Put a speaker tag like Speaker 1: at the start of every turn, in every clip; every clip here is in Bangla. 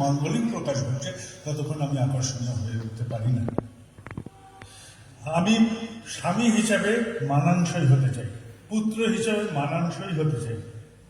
Speaker 1: মাঙ্গলিক প্রকাশ ঘটছে ততক্ষণ আমি আকর্ষণীয় হয়ে উঠতে পারি না। আমি স্বামী হিসাবে মানানসই হতে চাই, পুত্র হিসাবে মানানসই হতে চাই,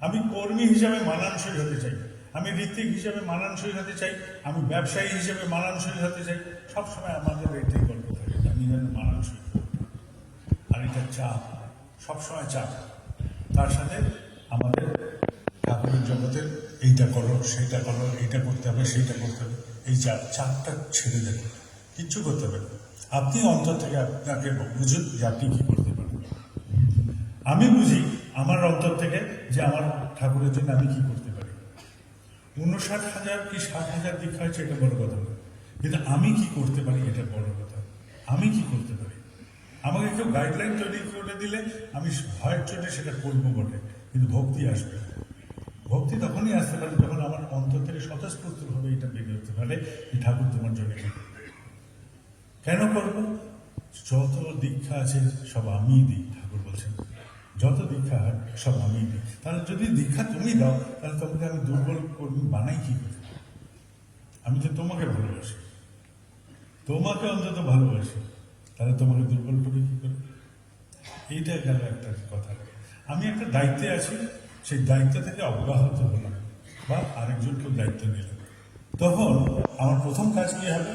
Speaker 1: আমি কর্মী হিসাবে মানানসই হতে চাই, আমি ঋত্বিক হিসাবে মানানসই হতে চাই, আমি ব্যবসায়ী হিসেবে মানানসই হতে চাই। সবসময় আমাদের এটাই গল্প থাকে, আমি যেন মানানসই। আর এটা চাপ, সবসময় চাপ। তার সাথে আমাদের ঠাকুরের জগতের এইটা করো, সেইটা করো, এইটা করতে হবে, সেইটা করতে হবে, এই চাপটা ছেড়ে দেবে, কিচ্ছু করতে হবে। আপনি অন্তর থেকে আপনাকে বুঝুন যে আপনি কি করতে পারেন। আমি বুঝি আমার অন্তর থেকে যে আমার ঠাকুরের জন্য আমি কি করতে পারি। 59,000 কি 60,000 দীক্ষা হয়েছে, এটা বড় কথা না, কিন্তু আমি কি করতে পারি এটা বড় কথা। আমি কি করতে পারি, আমাকে কেউ গাইডলাইন তৈরি করে দিলে আমি ভয়ের চোটে সেটা করবো বটে, কিন্তু ভক্তি আসবে। ভক্তি তখনই আসতে পারে যখন আমার অন্তর থেকে স্বতঃস্ফূর্তভাবে এটা বেরিয়ে উঠতে পারে, ঠাকুর তোমার জন্য কি করবে। কেন করব? যত দীক্ষা আছে সব আমি দিই, ঠাকুর বলছেন যত দীক্ষা হয় সব আমি দিই। তাহলে যদি দীক্ষা তুমি দাও তাহলে তোমাকে আমি দুর্বল কর্মী বানাই কি করে? আমি তো তোমাকে ভালোবাসি, তোমাকে অন্তত ভালোবাসি, তাহলে তোমাকে দুর্বল করি কি করে? এইটা গেল একটা কথা। আমি একটা দায়িত্বে আছি, সেই দায়িত্ব থেকে অব্যাহত হলাম বা আরেকজনকেও দায়িত্ব নিলাম, তখন আমার প্রথম কাজ কি হবে?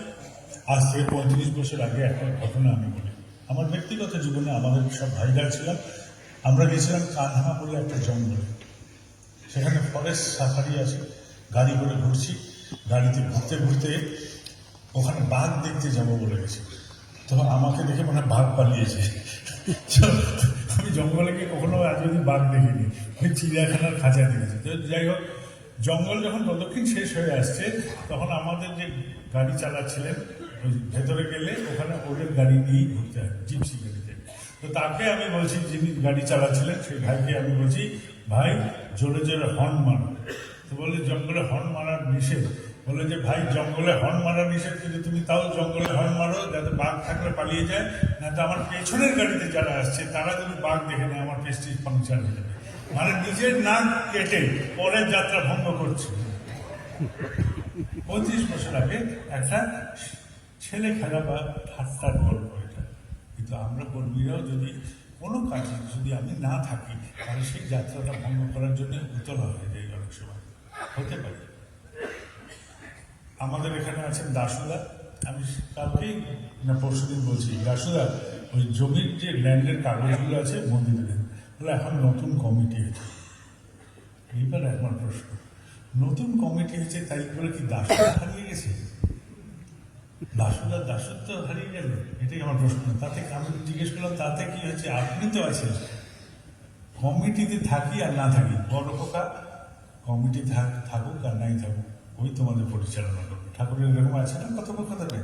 Speaker 1: আজ থেকে 35 বছর আগে একটা ঘটনা আমি বলি। আমার ব্যক্তিগত জীবনে আমাদের সব ভাইরা ছিলাম, আমরা গেছিলাম কানহা বলে একটা জঙ্গলে। সেখানে ফরেস্ট সাফারি আছে, গাড়ি করে ঘুরছি, গাড়িতে ঘুরতে ঘুরতে ওখানে বাঘ দেখতে যাবো বলে গেছি। তখন আমাকে দেখে মনে হয় বাঘ পালিয়েছে। আমি জঙ্গলে গিয়ে কখনো আজ যদি বাঘ দেখিনি, ওই চিড়িয়াখানার খাঁচা দেখেছি। তো যাই হোক, জঙ্গল যখন প্রদক্ষিণ শেষ হয়ে আসছে তখন আমাদের যে গাড়ি চালাচ্ছিলেন, ওই ভেতরে গেলে ওখানে ওদের গাড়ি নিয়েই ঘুরতে হয়, জিপসি গাড়িতে। তো তাকে আমি বলছি, যিনি গাড়ি চালাচ্ছিলেন সেই ভাইকে আমি বলছি, ভাই জোরে জোরে হর্ন মারো। তো বলে জঙ্গলে হর্ন মারার নিষেধ। বলে যে ভাই জঙ্গলে হর্ন মারা নিষেধ, কিন্তু তুমি তাও জঙ্গলে হর্ন মারো যাতে বাঘ থাকলে পালিয়ে যায়, না তো আমার পেছনের গাড়িতে যারা আসছে তারা যদি বাঘ দেখে নেয় আমার প্রেস্টিজ ফাংশন হয়ে যাবে। মানে নিজের নাক কেটে পরের যাত্রা ভঙ্গ করছে। 35 বছর আগে একটা ছেলে খেলা বা ঠাট্টার গল্প এটা। কিন্তু আমরা কর্মীরাও যদি কোনো কাজে যদি আমি না থাকি তাহলে সেই যাত্রাটা ভঙ্গ করার জন্য উতলা হয়ে যায় অনেক সময়, হতে পারে। আমাদের এখানে আছেন দাসুদা, আমি কালকেই না পরশুদিন বলছি, দাসুদা ওই জমির যে ল্যান্ডের কাগজগুলো আছে মন্দিরে দেন, বলে এখন নতুন কমিটি হয়েছে। এইবার একবার প্রশ্ন, নতুন কমিটি হয়েছে তাই বলে কি দাসুদা হারিয়ে গেছে? দাসুদার দাসত্ব হারিয়ে গেল? এটাই আমার প্রশ্ন। তাতে আমি জিজ্ঞেস করলাম তাতে কি হয়েছে? আপনি তো আছেন কমিটিতে, থাকি আর না থাকি বড় পোকা, কমিটি থাকুক আর নাই থাকুক ওই তোমাদের পরিচালনা করবে। ঠাকুরের এরকম আছে না কথোপকথনে?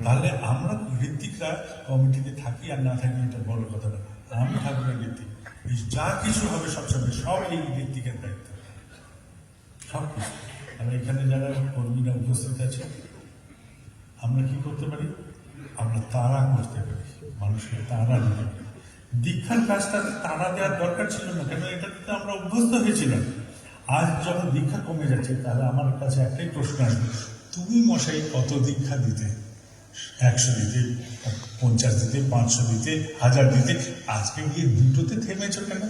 Speaker 1: তাহলে আমরা ঋত্বিকরা কমিটিতে থাকি আর না থাকি এটা বড় কথা না। আমি ঠাকুরের ঋত্বিক, যা কিছু হবে সবসময় সব এই ঋত্বিকের দায়িত্ব, সব কিছু। আর এখানে যারা কর্মীরা উপস্থিত আছে, আমরা কি করতে পারি? আমরা তাড়া করতে পারি, মানুষকে তাড়া দিতে পারি। দীক্ষার কাজটা তাড়া দেওয়ার দরকার ছিল না, কেন এটাতে তো আমরা অভ্যস্ত হয়েছিলাম। আজ যখন দীক্ষা কমে যাচ্ছে তাহলে আমার কাছে একটাই প্রশ্ন আসবে, তুমি মশাই কত দীক্ষা দিতে? 100 দিতে, 50 দিতে, 500 দিতে, 1000 দিতে, আজকে গিয়ে দুটোতে থেমেছ কেন?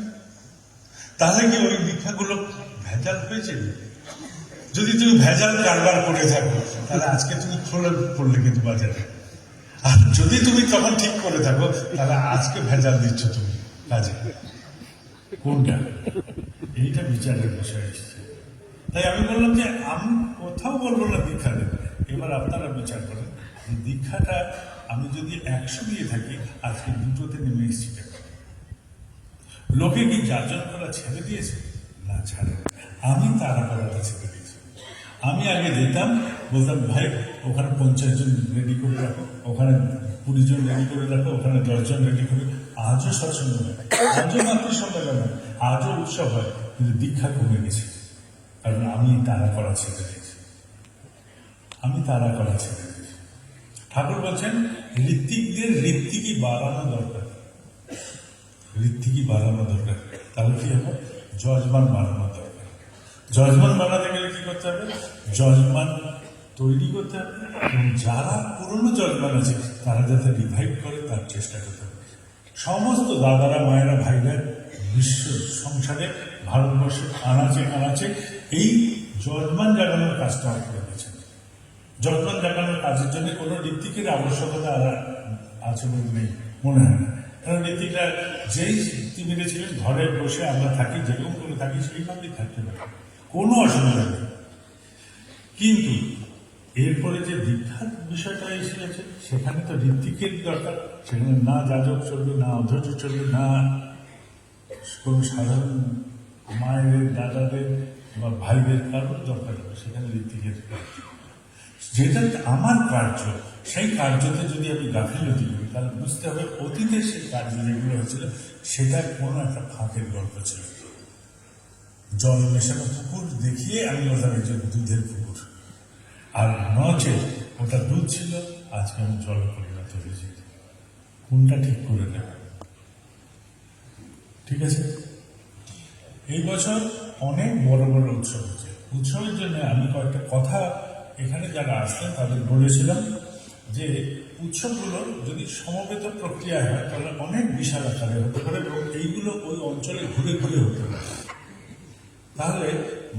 Speaker 1: তাহলে কি ওই দীক্ষাগুলো ভেজাল হয়েছে? যদি তুমি ভেজাল কারবার করে থাকো তাহলে আজকে তুমি খোলা পড়লে কিন্তু বাজারে। আর যদি তুমি তখন ঠিক করে থাকো তাহলে আজকে ভেজাল দিচ্ছ তুমি কাজে। কোনটা? এইটা বিচারের বিষয় এসেছে। তাই আমি বললাম যে আমি কোথাও বলবো না দীক্ষা দেবে, এবার আপনারা বিচার করেন যে দীক্ষাটা আমি যদি 100 দিয়ে থাকি আজকে দুটোতে নেমে এসেছি কেন? লোকে কি যাজন করা ছেড়ে দিয়েছে? না, ছাড়ে। আমি তারা করাটা ছেড়ে দিয়েছি। আমি আগে দিতাম, বলতাম ভাই ওখানে 50 জন রেডি করে রাখো, ওখানে 20 জন রেডি করে রাখো, ওখানে 10 জন রেডি করে। আজও সৎসঙ্গ হয়, আজও মাতৃসম্মেলন হয়, আজও উৎসব হয়, কিন্তু দীক্ষা কমে গেছে, কারণ আমি তারা করা ছেড়ে দিয়েছি। আমি তারা করা ছেড়ে দিয়েছি। ঠাকুর বলছেন ঋত্বিকদের ঋত্বিকই বাড়ানো দরকার, ঋত্বিকই বাড়ানো দরকার। তাহলে কি হবে? যজমান বাড়ানো দরকার। যজমান বানাতে গেলে কি করতে হবে? যজমান তৈরি করতে হবে এবং যারা পুরনো যজমান আছে তারা যাতে রিভাইভ করে তার চেষ্টা করতে হবে। সমস্ত দাদারা, মায়েরা, ভাইরা বিশ্ব সংসারে ভারতবর্ষের আনাচে আনাচে এই যজমান জাগানোর কাজটা করে দিয়েছেন। যজমান জাগানোর কাজের জন্য কোনো ঋত্বিকের আবশ্যকতা আছে বলে নেই, মনে হয় না। কারণ ঋত্বিকরা যেই শক্তি মেরেছিলেন, ঘরে বসে আমরা থাকি, যেরকম করে থাকি সেইভাবেই থাকতে পারি, কোনো অসুবিধা নেই। কিন্তু এরপরে যে দীক্ষার বিষয়টা এসে গেছে, সেখানে তো ঋত্বিকের দরকার। সেখানে না যাজক চলবে, না অধৈর্য চলবে, না কোনো সাধারণ মায়েদের, দাদাদের বা ভাইদের কারোর দরকার হবে। সেখানে ঋত্বিকের যেটা আমার কার্য, সেই কার্যতে যদি আমি গাফিলতি করি তাহলে বুঝতে হবে অতীতের সেই কার্য যেগুলো হয়েছিল সেটার কোনো একটা ফাঁকের গল্প ছিল। জল মেশানো পুকুর দেখিয়ে আমি বলতাম যে দুধের পুকুর, আর নচে ওটা দুধ ছিল, আজকে আমি জলে পরিণত হয়েছি। কোনটা ঠিক করে নেব? ঠিক আছে। এই বছর অনেক বড় বড় উৎসব হচ্ছে। উৎসবের জন্য আমি কয়েকটা কথা এখানে যারা আসতেন তাদের বলেছিলাম যে উৎসবগুলো যদি সমবেত প্রক্রিয়ায় হয় তাহলে অনেক বিশাল আকারে হতে পারে এবং এইগুলো ওই অঞ্চলে ঘুরে ঘুরে হতে পারে। তাহলে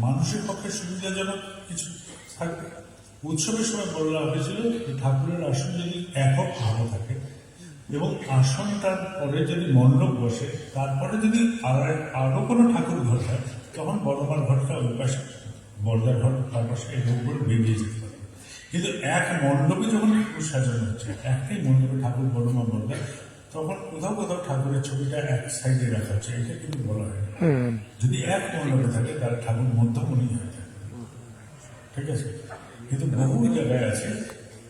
Speaker 1: মানুষের পক্ষে সুবিধাজনক কিছু থাকবে। উৎসবের সময় বলা হয়েছিল যে ঠাকুরের আসন যদি একক ভালো থাকে এবং আসনটার পরে যদি মণ্ডপ বসে, তারপরে যদি আরো কোনো ঠাকুর ঘর হয়, তখন বড়মার ঘরটা ওই পাশে, বড়দার ঘর তার পাশে, এরকম করে বেরিয়ে যেতে পারে। কিন্তু এক মণ্ডপে যখন ঠাকুর সাজানো হচ্ছে, একটাই মণ্ডপে ঠাকুর বড়মা, বড়দা, তখন কোথাও কোথাও ঠাকুরের ছবিটা এক সাইডে রাখা হচ্ছে, এটা কিন্তু বলা হয় না। যদি এক মণ্ডপে থাকে তাহলে ঠাকুর মধ্যমণি হয়ে থাকে। ঠিক আছে। কিন্তু বহু জায়গায় আছে,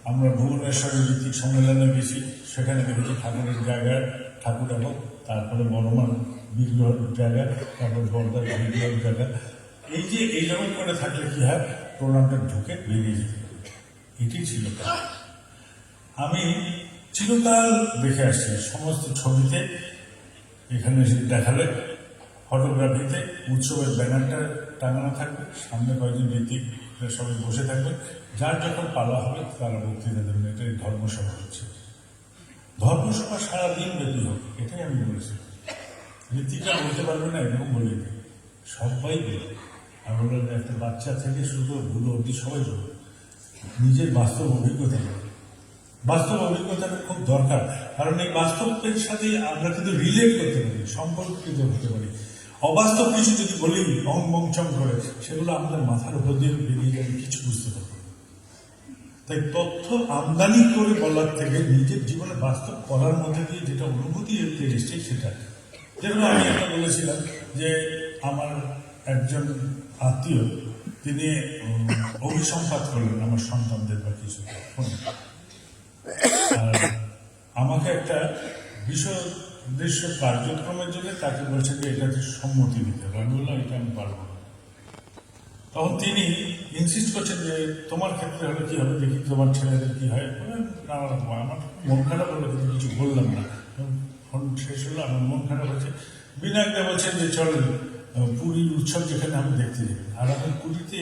Speaker 1: আমরা ভুবনেশ্বরের ঋত্বিক সম্মেলনে গেছি, সেখানে দেখেছি ঠাকুরের জায়গায় ঠাকুর এবং তারপরে বড়মার বিগ্রহের জায়গা, তারপর বড়দার বিগ্রহের জায়গা। এই যে এইরকম করে থাকলে কি হয়, প্রণামটা ঢুকে বেরিয়ে যেতে পারে। এটি ছিল। আমি চিরকাল দেখে আসছি সমস্ত ছবিতে, এখানে দেখালে ফটোগ্রাফিতে উৎসবের ব্যানারটা টাঙানো থাকবে, সামনে কয়েকজন ঋত্বিক সবাই বসে থাকবে, যার যখন পালা হবে তারা বক্তৃতা দেবেন। এটাই ধর্মসভা হচ্ছে। ধর্মসভা সারাদিন ব্যাপী হোক, এটাই আমি বলেছি। ঋত্বিকরা বলতে পারবে না এরকম বলে দিই, সবাই বলবে। আর বললাম একটা বাচ্চা থেকে শুরু বুড়ো অব্দি সবাই বলবে নিজের বাস্তব অভিজ্ঞতা। বাস্তব অভিজ্ঞতাটা খুব দরকার, কারণ এই বাস্তবের সাথে আমরা কিন্তু রিলেট করতে পারি, সম্পর্কিত হতে পারি। অবাস্তব কিছু যদি বলি অং বংচং করে, সেগুলো আমাদের মাথার উপর দিয়ে বেরিয়ে যাবে, কিছু বুঝতে পারবো। তাই তথ্য আমদানি করে বলার থেকে নিজের জীবনে বাস্তব করার মধ্যে দিয়ে যেটা অনুভূতি এসছে সেটা। যেরকম আমি একটা বলেছিলাম যে আমার একজন আত্মীয়, তিনি অভিসম্পাত করলেন আমার সন্তানদের বা কিছু, আমাকে একটা বিষয় উদ্দেশ্য কার্যক্রমের জন্য তাকে বলছে যে এটাতে সম্মতি দিতে হবে। আমি বললাম এটা আমি পারবো না। তখন তিনি ইনসিস্ট করছেন যে তোমার ক্ষেত্রে হলে কি হবে, দেখি তোমার ছেলেদের কি হয়। আমার মন খারাপ হলো, কিন্তু কিছু বললাম না। ফোন শেষ হলো, আমার মন খারাপ হচ্ছে। বিনায়কদা বলছেন যে চল পুরীর উৎসব যেখানে আমি দেখতে যাই, আর আমি পুরীতে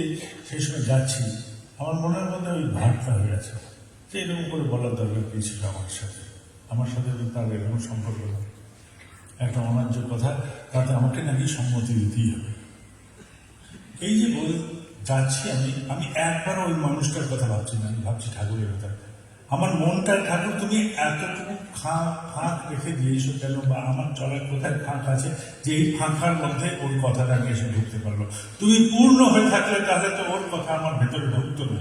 Speaker 1: সেই সময় যাচ্ছি, আমার মনের মধ্যে ওই ভাবটা হয়ে গেছে যে এরকম করে বলার দরকার পেয়েছিল আমার সাথে তার এরকম সম্পর্ক না, একটা অন্যায্য কথা, তাতে আমাকে নাকি সম্মতি দিতেই হবে। এই যে যাচ্ছি আমি একবার ওই মানুষটার কথা ভাবছি না, আমি ভাবছি ঠাকুরের কথা। আমার মনটার ঠাকুর তুমি এতটুকু ফাঁক রেখে দিয়েছো কেন, বা আমার চলার কোথায় ফাঁক আছে যে এই ফাঁকার মধ্যে ওর কথাটা এসে ঢুকতে পারলো। তুমি পূর্ণ হয়ে থাকলে তাহলে তো ওর কথা আমার ভেতরে ঢুকতো না,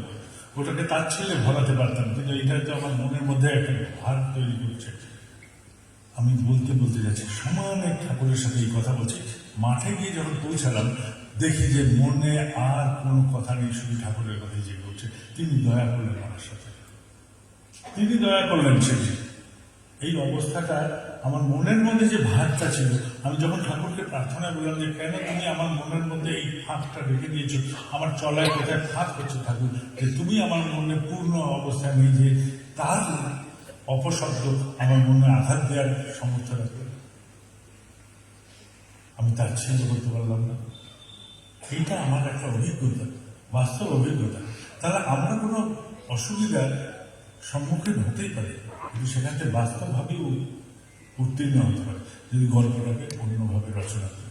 Speaker 1: ওটাকে তার ছেলে ভরাতে পারতাম। কিন্তু এটা তো আমার মনের মধ্যে একটা ভার তৈরি করছে। আমি বলতে বলতে যাচ্ছি, সমানে ঠাকুরের সাথে এই কথা বলছি। মাঠে গিয়ে যখন পৌঁছালাম, দেখি যে মনে আর কোনো কথা নেই, শুধু ঠাকুরের কথাই জেগে উঠছে। তিনি দয়া করলেন আমার সাথে, তিনি দয়া করলেন। এই অবস্থাটা আমার মনের মধ্যে যে ভাবটা ছিল, আমি যখন ঠাকুরকে প্রার্থনা করলাম যে কেন তুমি আমার মনের মধ্যে এই ফাঁকটা রেখে দিয়েছো, আমার চলায় কোথায় ফাঁক হচ্ছে ঠাকুর, যে তুমি আমার মনে পূর্ণ অবস্থায় নেই, যে তার অপশব্দ আমার মনে আঘাত দেওয়ার সমর্থ রাখবে। আমি তার ছেলে করতে পারলাম না। এইটা আমার একটা অভিজ্ঞতা, বাস্তব অভিজ্ঞতা। তাহলে আমরা কোনো অসুবিধার সম্মুখীন হতেই পারি, কিন্তু সেখান থেকে বাস্তবভাবেও উত্তীর্ণ হতে পারে যদি গল্পটাকে অন্যভাবে রচনা করি।